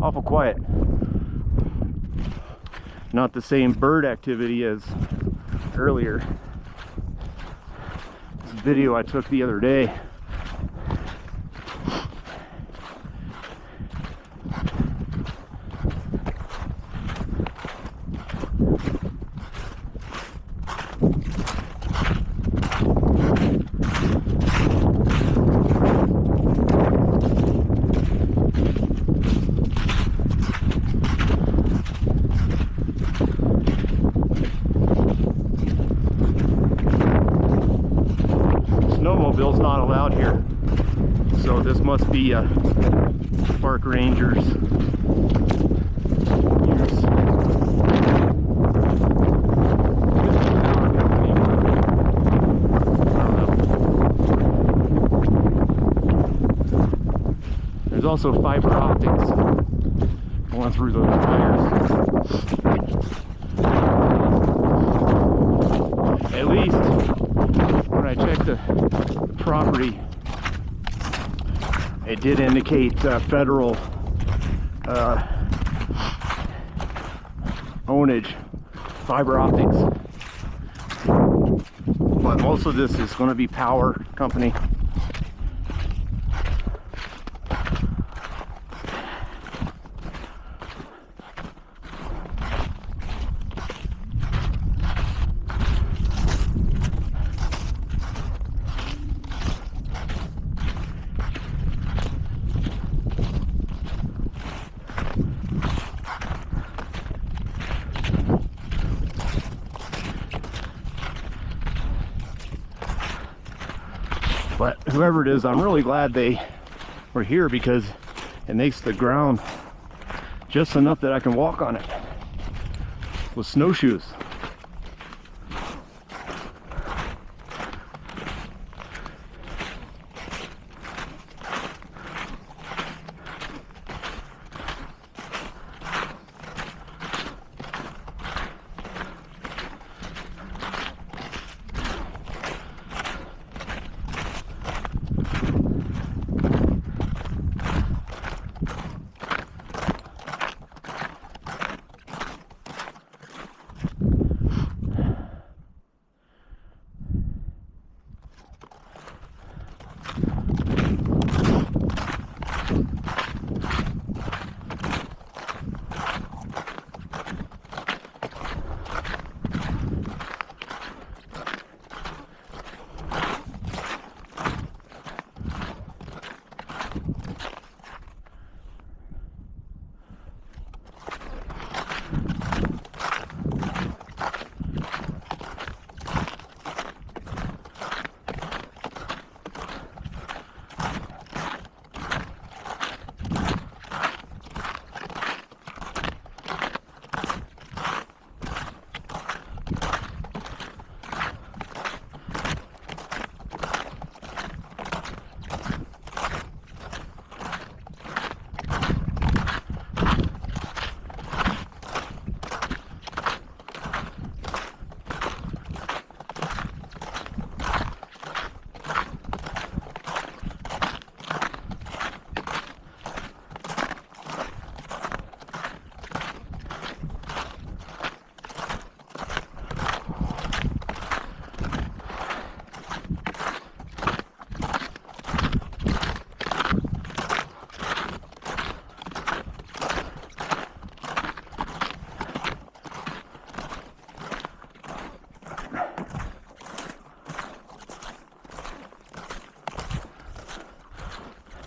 awful quiet. Not the same bird activity as earlier. This video I took the other day. Snowmobile's not allowed here, so this must be park rangers use. There's also fiber optics going through those wires. At least when I checked the property, it did indicate federal ownage, fiber optics, but most of this is going to be power company. But whoever it is, I'm really glad they were here because it makes the ground just enough that I can walk on it with snowshoes.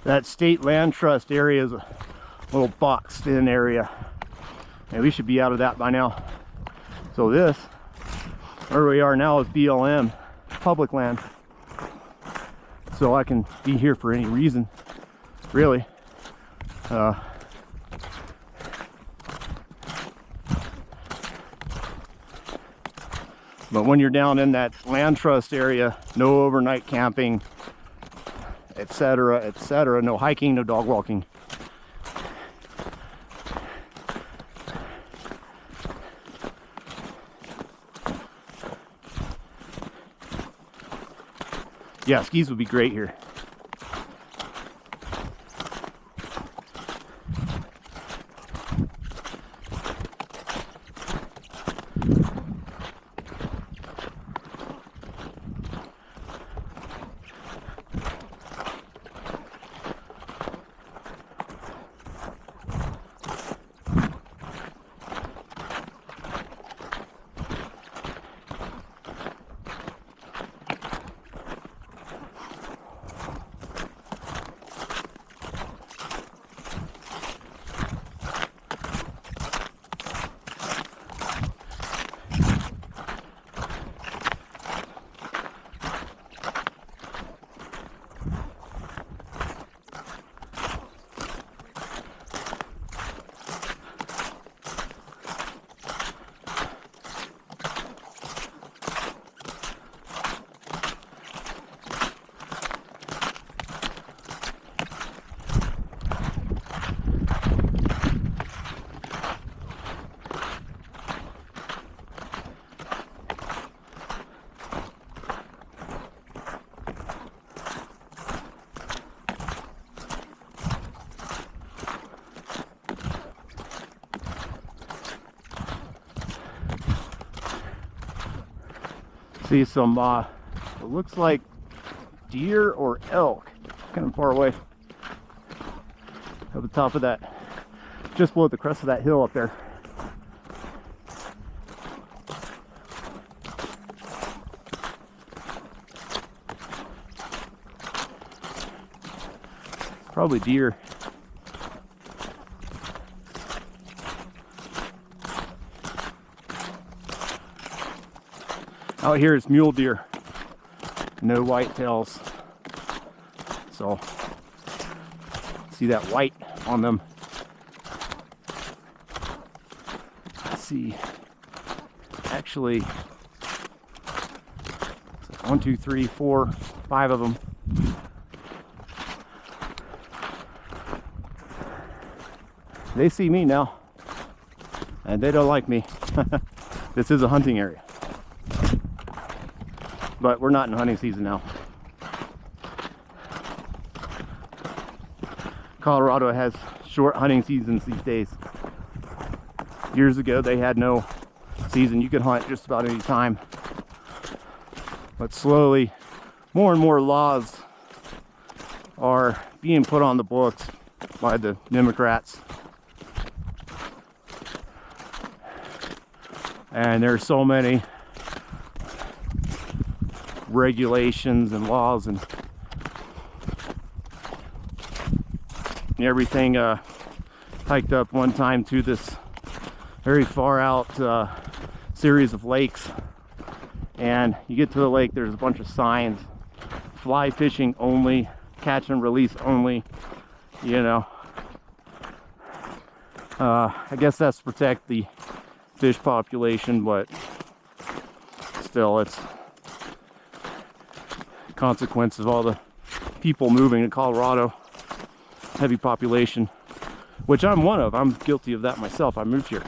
That state land trust area is a little boxed in area, and we should be out of that by now. So this, where we are now, is BLM, public land. So I can be here for any reason, really. But when you're down in that land trust area, no overnight camping, etc., etc. No hiking, no dog walking. Yeah, skis would be great here. See some, it looks like deer or elk, kind of far away. At the top of that, just below the crest of that hill up there. Probably deer. Out here it's mule deer. No whitetails. So, see that white on them. Let's see. Actually, 1, 2, 3, 4, 5 of them. They see me now, and they don't like me. This is a hunting area, but we're not in hunting season now. Colorado has short hunting seasons these days. Years ago, they had no season. You could hunt just about any time. But slowly, more and more laws are being put on the books by the Democrats. And there's so many regulations and laws and everything hiked up one time to this very far out series of lakes, and you get to the lake, there's a bunch of signs: fly fishing only, catch and release only, you know. I guess that's to protect the fish population, but still, it's a consequence of all the people moving to Colorado. Heavy population, which I'm one of. I'm guilty of that myself. I moved here.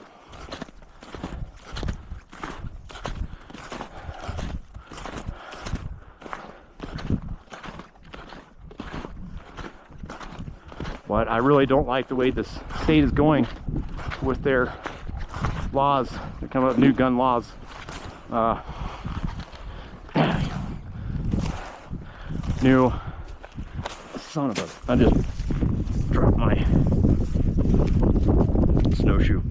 But I really don't like the way this state is going with their laws. They're coming up with new gun laws. New son of a, I just dropped my snowshoe.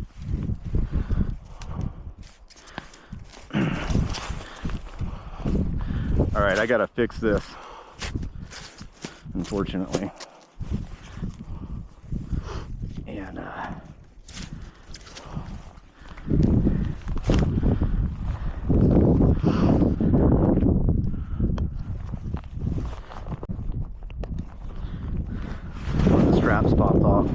All right, I gotta fix this, unfortunately. And the straps popped off.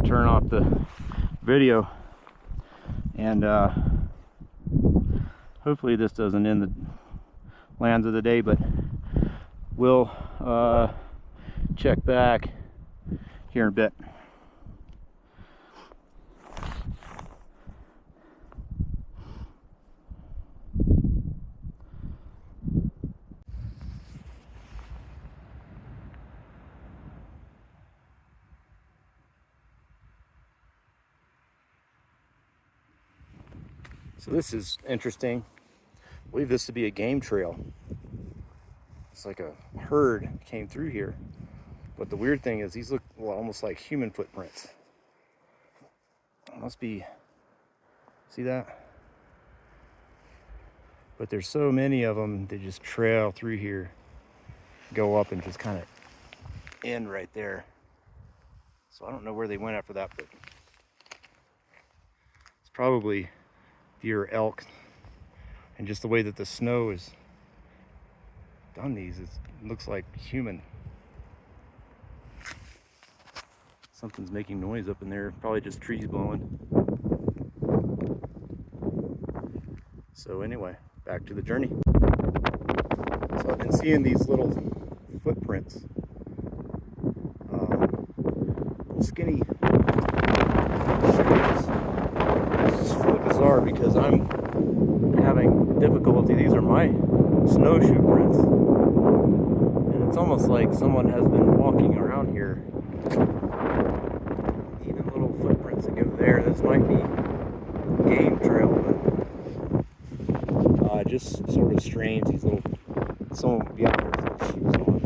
Turn off the video, and hopefully this doesn't end the lands of the day, but we'll check back here in a bit. So this is interesting. I believe this to be a game trail. It's like a herd came through here. But the weird thing is these look almost like human footprints. It must be, see that? But there's so many of them, they just trail through here, go up and just kind of end right there. So I don't know where they went after that, but it's probably deer, elk, and just the way that the snow is done these, it looks like human. Something's making noise up in there, probably just trees blowing. So anyway, back to the journey. So I've been seeing these little footprints. Skinny shoes. It's just really bizarre because I'm having difficulty. These are my snowshoe prints. And it's almost like someone has been walking around here. Even little footprints that go there. This might be game trail, but just sort of strange. These little, someone would be out there with their shoes on.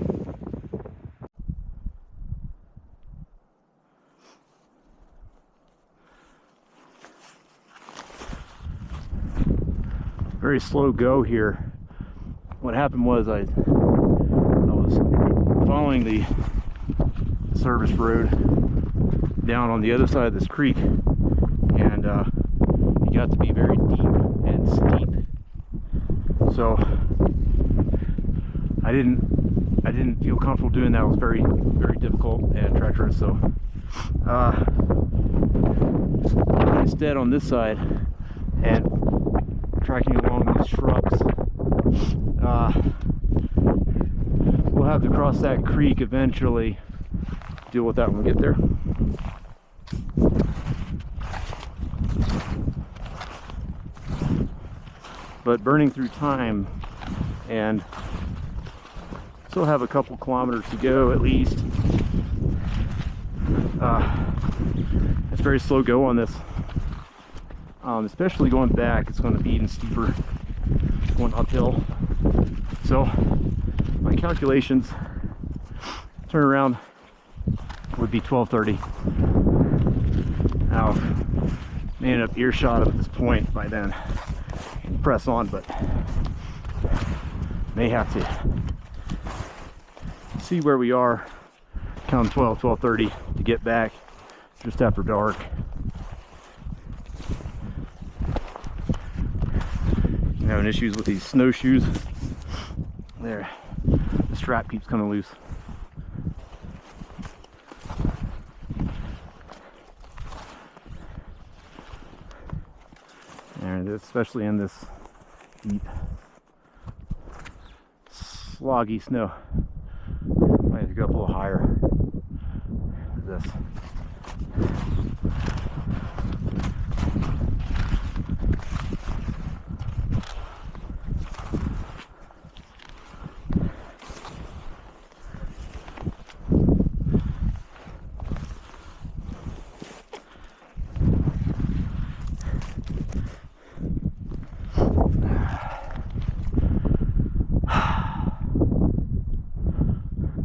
Very slow go here. What happened was I was following the service road down on the other side of this creek, and it got to be very deep and steep. So I didn't feel comfortable doing that. It was very, very difficult and treacherous. So instead on this side and tracking along these shrubs, we'll have to cross that creek eventually. Deal with that when we get there. But burning through time, and still have a couple kilometers to go at least. It's very slow go on this. Especially going back, it's going to be even steeper going uphill. So my calculations, turnaround would be 12:30. Now, may end up earshot at this point by then. Press on, but may have to see where we are come 12:30 to get back just after dark. I'm having issues with these snowshoes. There, the strap keeps coming loose. And especially in this deep, sloggy snow. Might have to go up a little higher. This.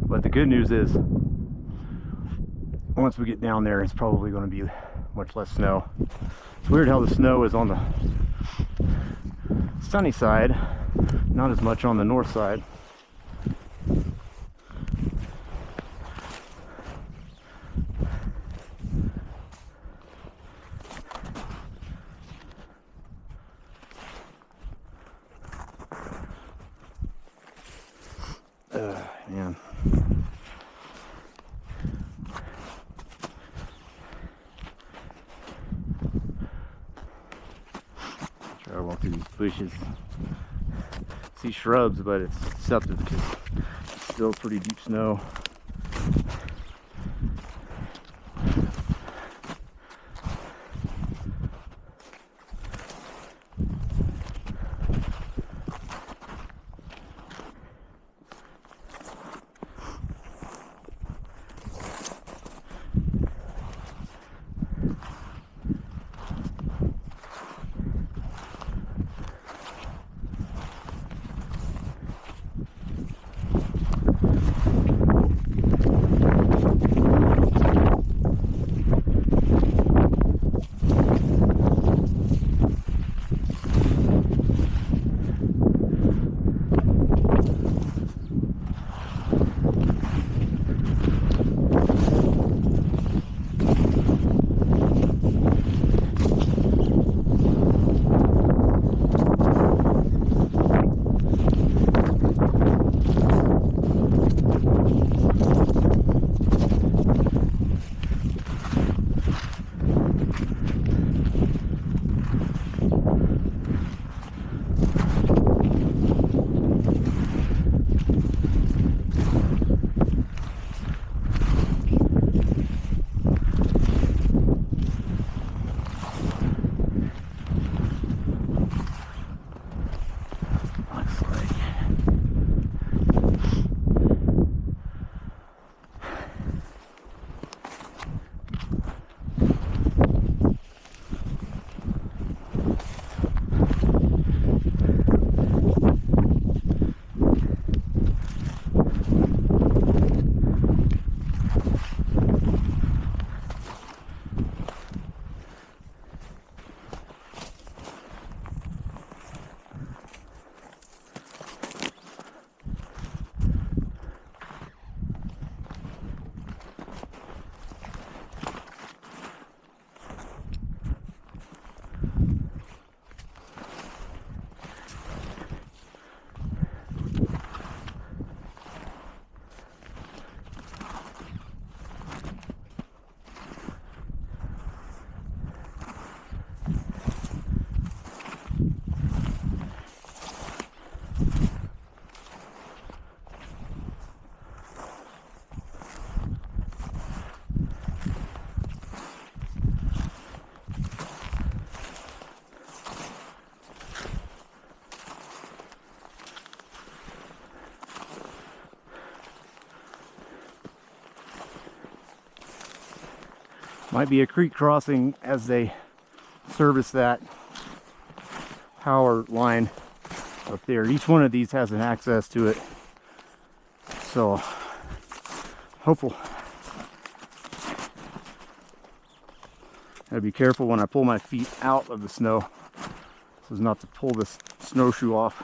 But the good news is, once we get down there, it's probably going to be much less snow. It's weird how the snow is on the sunny side, not as much on the north side. Man. Try to walk through these bushes. See shrubs, but it's deceptive because it's still pretty deep snow. Might be a creek crossing as they service that power line up there. Each one of these has an access to it, so hopeful. Gotta be careful when I pull my feet out of the snow so as not to pull this snowshoe off.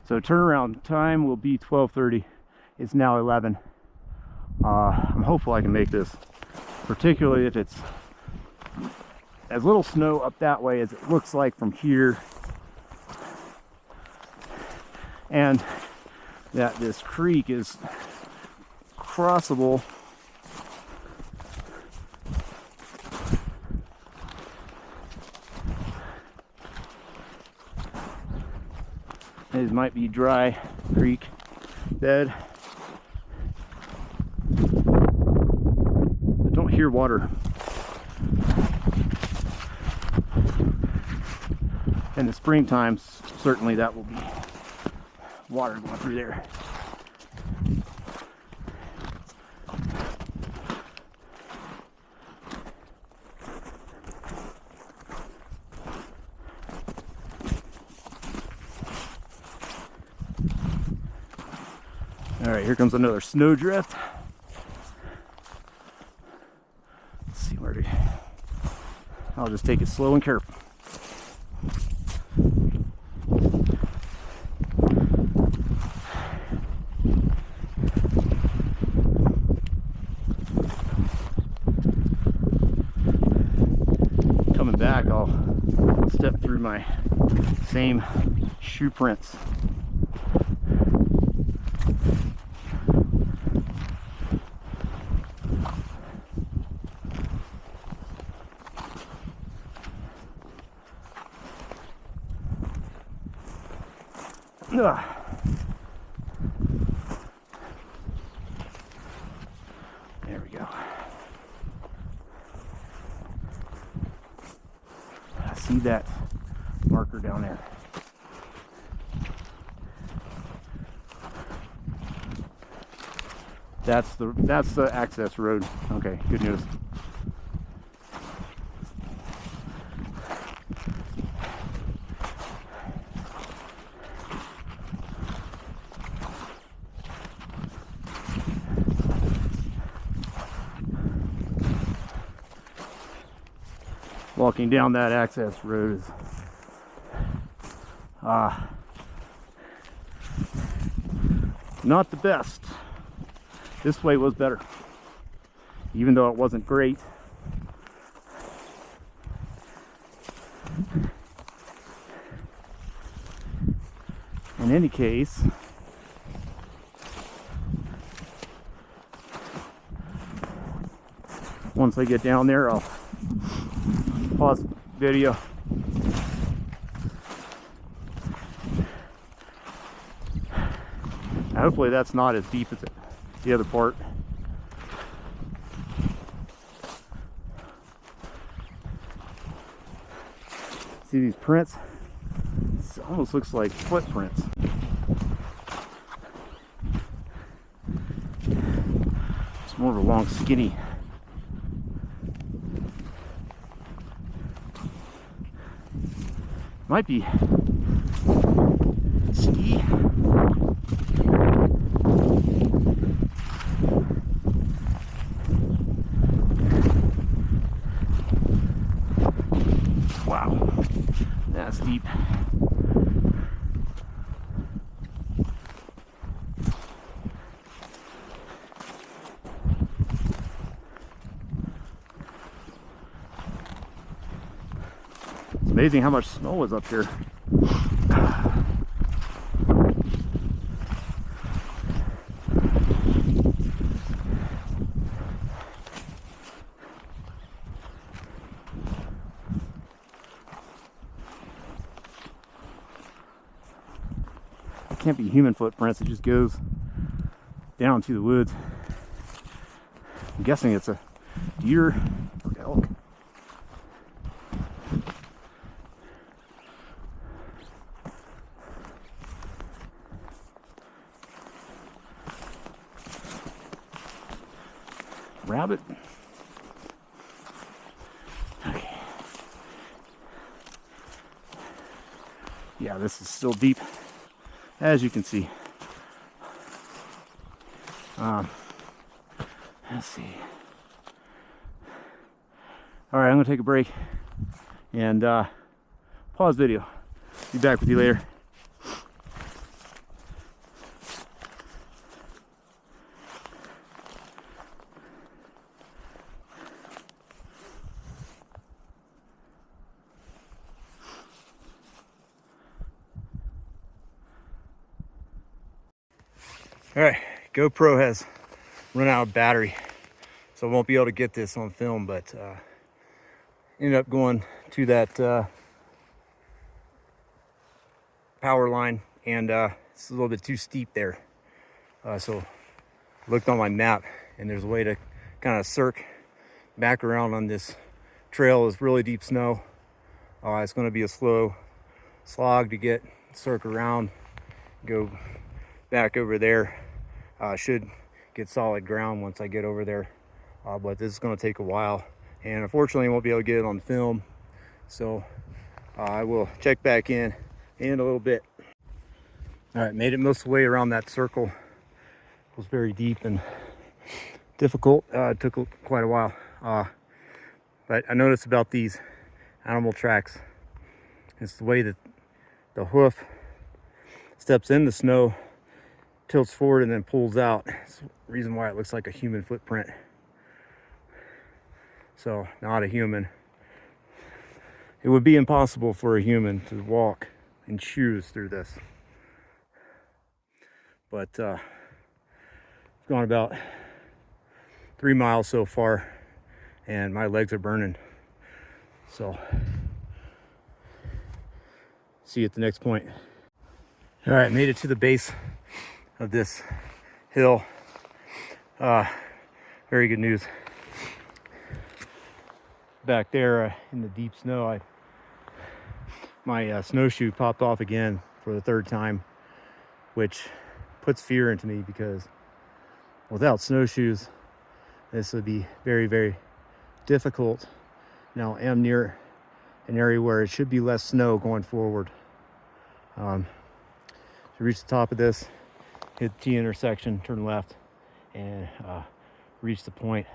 So turnaround time will be 12:30. It's now 11. I'm hopeful I can make this, particularly if it's as little snow up that way as it looks like from here, and that this creek is crossable It might be dry creek bed. I don't hear water. In the springtime, certainly that will be water going through there. All right, here comes another snowdrift. Let's see where to. I'll just take it slow and careful. Coming back, I'll step through my same shoe prints. Ugh. There we go. I see that marker down there. That's the access road. Okay, good news. Walking down that access road is not the best. This way was better, even though it wasn't great. In any case, once I get down there, I'll pause the video. Hopefully that's not as deep as the other part. See these prints? It almost looks like footprints. It's more of a long, skinny. Might be ski. Wow, that's deep. Amazing how much snow was up here. It can't be human footprints, it just goes down to the woods. I'm guessing it's a deer or elk. Rabbit. Okay. Yeah, this is still deep, as you can see. Let's see. All right, I'm gonna take a break and pause video. Be back with you later. All right, GoPro has run out of battery, so I won't be able to get this on film, but ended up going to that power line, and it's a little bit too steep there. So looked on my map, and there's a way to kind of circ back around on this trail with really deep snow. It's going to be a slow slog to circ around, go back over there. Should get solid ground once I get over there, but this is going to take a while, and unfortunately I won't be able to get it on film, so I will check back in a little bit. All right, made it most of the way around that circle. It was very deep and difficult. It took quite a while, but I noticed about these animal tracks, it's the way that the hoof steps in the snow, tilts forward, and then pulls out. It's the reason why it looks like a human footprint. So, not a human. It would be impossible for a human to walk in shoes through this. But I've gone about 3 miles so far, and my legs are burning. So, see you at the next point. All right, made it to the base of this hill. Very good news. Back there in the deep snow, my snowshoe popped off again for the 3rd time, which puts fear into me, because without snowshoes this would be very, very difficult. Now I am near an area where it should be less snow going forward. To reach the top of this, hit the T intersection, turn left, and reach the point.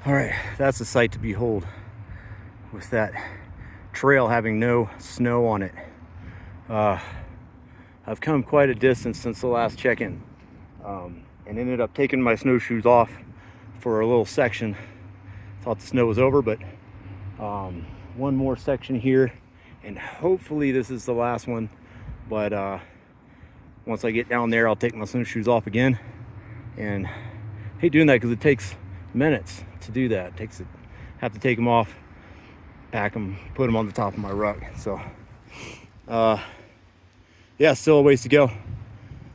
All right, that's a sight to behold, with that trail having no snow on it. I've come quite a distance since the last check-in, and ended up taking my snowshoes off for a little section. Thought the snow was over, but one more section here, and hopefully this is the last one. But once I get down there, I'll take my snowshoes off again. And I hate doing that because it takes minutes to do that. Have to take them off, pack them, put them on the top of my ruck. So yeah, still a ways to go.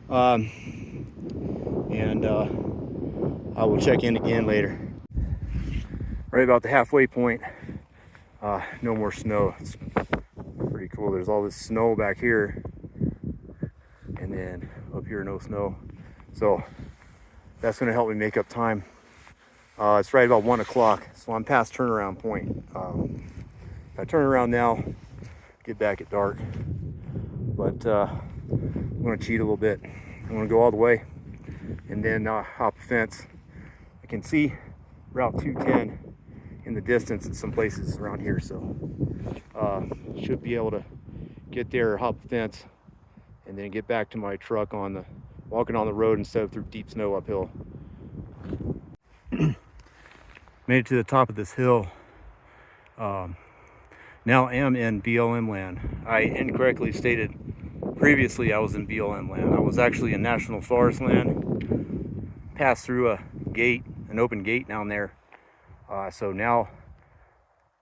And I will check in again later. Right about the halfway point. No more snow. It's pretty cool. There's all this snow back here, and then up here no snow. So that's going to help me make up time. It's right about 1 o'clock, so I'm past turnaround point. If I turn around now, get back at dark. But I'm going to cheat a little bit. I'm going to go all the way and then hop a fence. I can see Route 210 in the distance in some places around here, so should be able to get there, hop a fence, and then get back to my truck walking on the road instead of through deep snow uphill. Made it to the top of this hill. Now am in BLM land. I incorrectly stated previously I was in BLM land. I was actually in National Forest land. Passed through a gate, an open gate down there. So now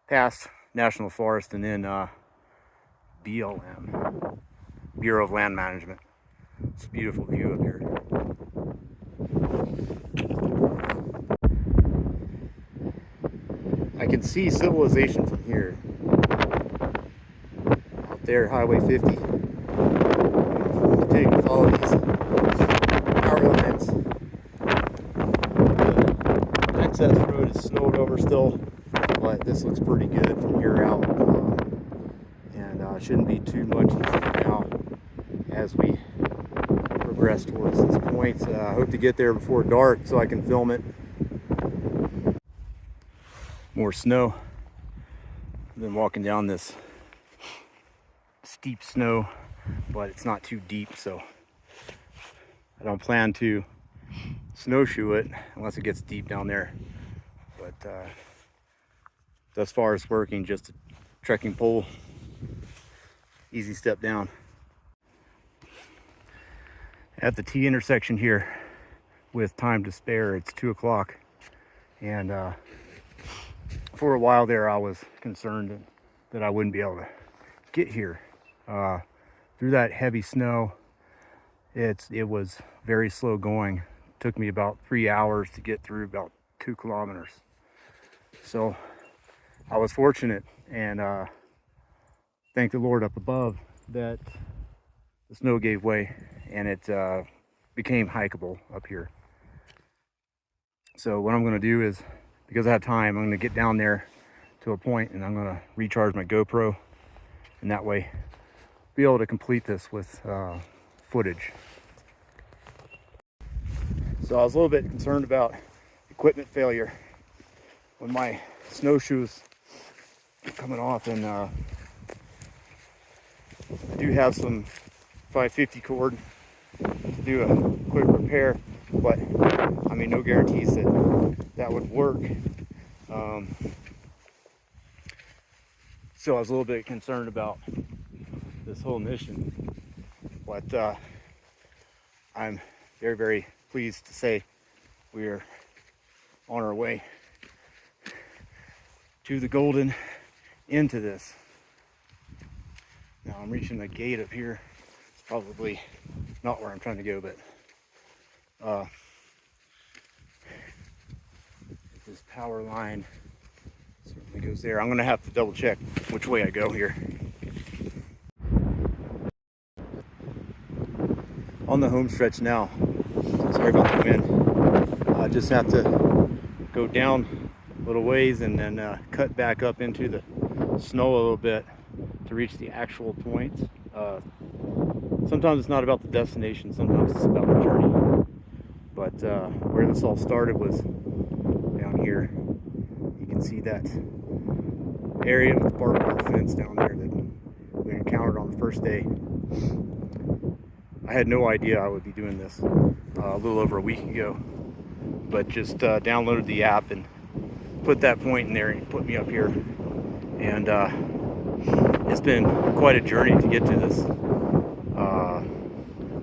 past National Forest and then BLM, Bureau of Land Management. It's a beautiful view up here. I can see civilization from here. Out there, Highway 50. Continue to follow these power lines. The access road is snowed over still, but this looks pretty good from here out. And shouldn't be too much now as we progress towards this point. I hope to get there before dark so I can film it. More snow. I've been walking down this steep snow, but it's not too deep, so I don't plan to snowshoe it unless it gets deep down there. But thus far it's working, just a trekking pole, easy step down. At the T intersection here with time to spare, it's 2 o'clock, and for a while there I was concerned that I wouldn't be able to get here. Through that heavy snow, it was very slow going. It took me about 3 hours to get through about 2 kilometers. So I was fortunate, and thank the Lord up above that the snow gave way and it became hikeable up here. So what I'm going to do is, because I have time, I'm going to get down there to a point and I'm going to recharge my GoPro, and that way be able to complete this with footage. So I was a little bit concerned about equipment failure when my snowshoes are coming off, and I do have some 550 cord to do a quick repair, but I mean, no guarantees that would work. So I was a little bit concerned about this whole mission, but I'm very, very pleased to say we are on our way to the golden end to this. Now I'm reaching the gate up here. It's probably not where I'm trying to go, but this power line certainly goes there. I'm going to have to double check which way I go here. On the home stretch now. Sorry about the wind. I just have to go down a little ways and then cut back up into the snow a little bit to reach the actual point. Sometimes it's not about the destination, sometimes it's about the journey. But where this all started was down here. You can see that area with the barbed wire fence down there that we encountered on the first day. I had no idea I would be doing this a little over a week ago, but just downloaded the app and put that point in there and put me up here. And it's been quite a journey to get to this.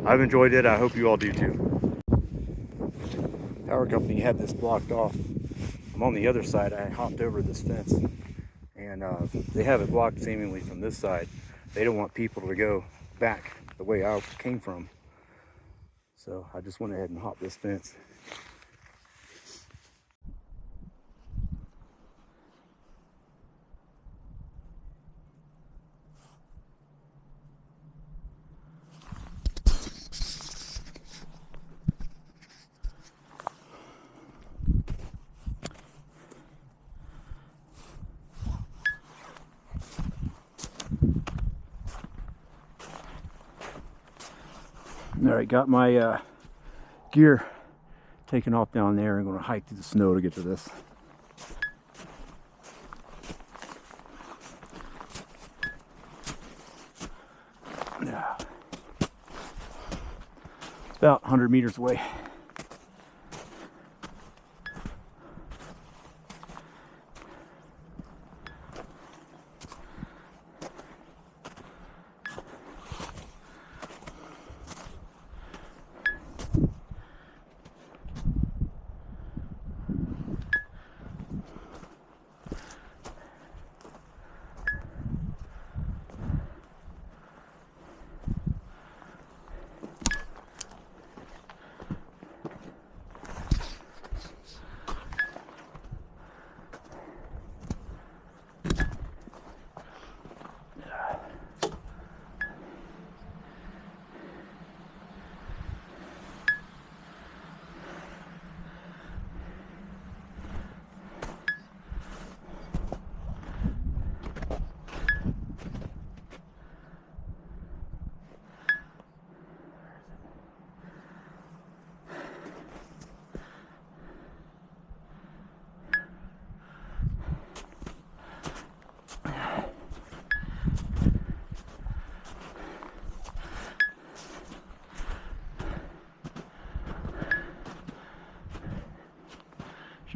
I've enjoyed it. I hope you all do too. Power company had this blocked off. I'm on the other side. I hopped over this fence, and they have it blocked seemingly from this side. They don't want people to go back the way I came from. So I just went ahead and hopped this fence. All right, got my gear taken off down there. I'm going to hike through the snow to get to this. Yeah, it's about 100 meters away.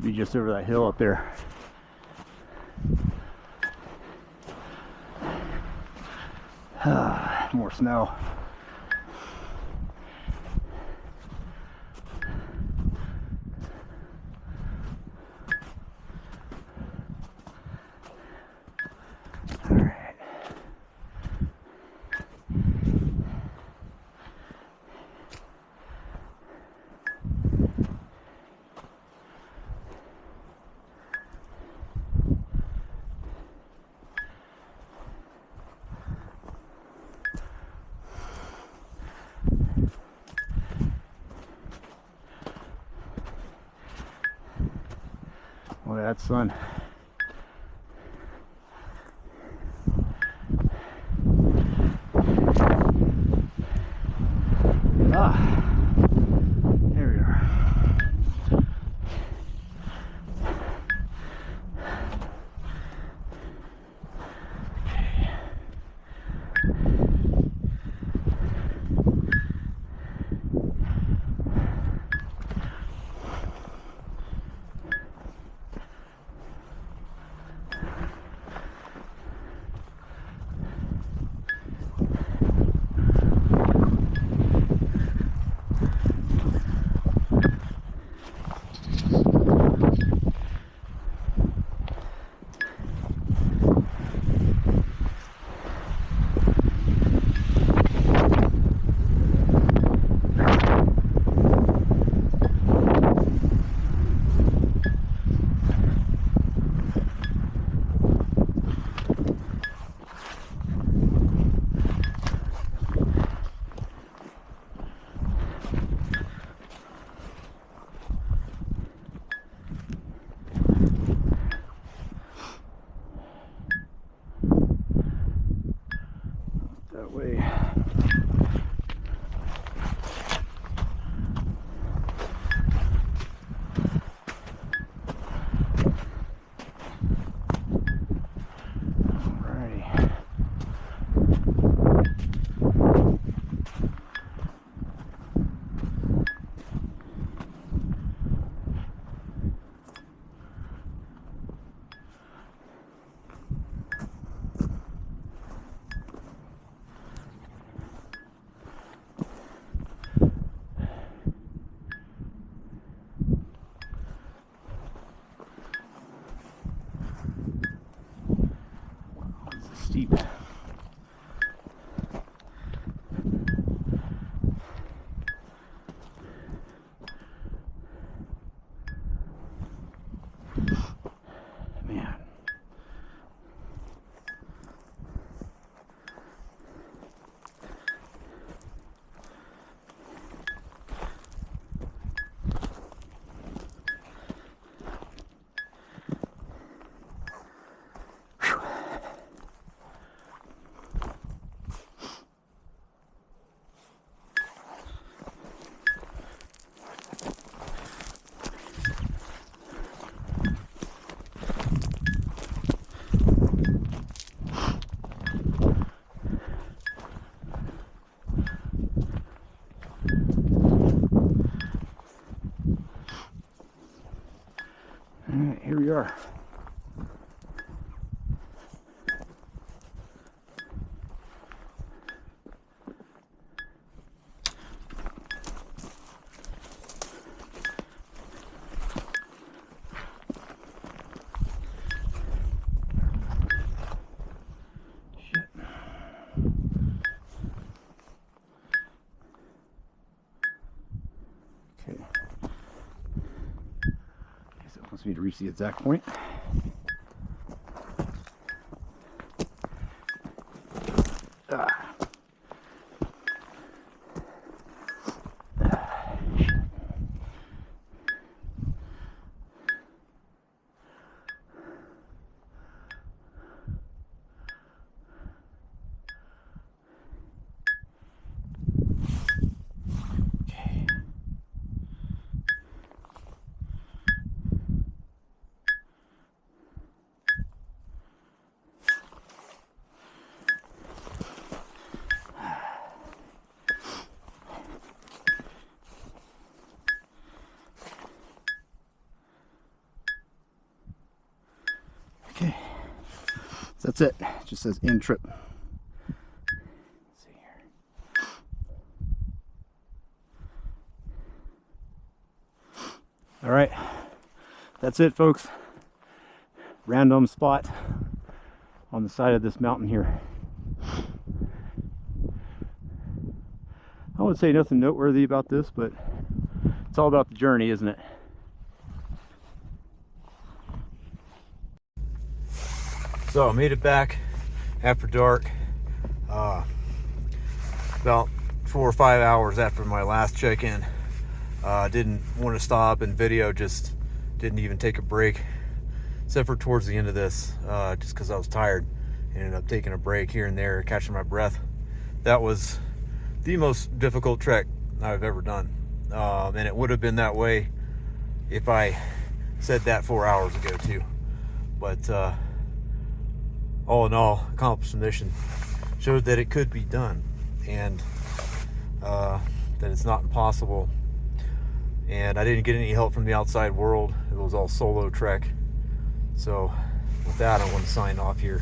be just over that hill up there. More snow. All right. Boy, that sun. There we are. That way. Alrighty. Steep. Man. Alright, here we are. Okay. So it wants me to reach the exact point. That's it. It just says in trip. Let's see here. All right, that's it, folks. Random spot on the side of this mountain here. I would say nothing noteworthy about this, but it's all about the journey, isn't it? So I made it back after dark, about 4 or 5 hours after my last check-in. Didn't want to stop and video, just didn't even take a break, except for towards the end of this, just because I was tired. Ended up taking a break here and there, catching my breath. That was the most difficult trek I've ever done, and it would have been that way if I said that 4 hours ago too. But all in all, accomplished the mission, showed that it could be done, and that it's not impossible. And I didn't get any help from the outside world. It was all solo trek. So with that, I want to sign off here.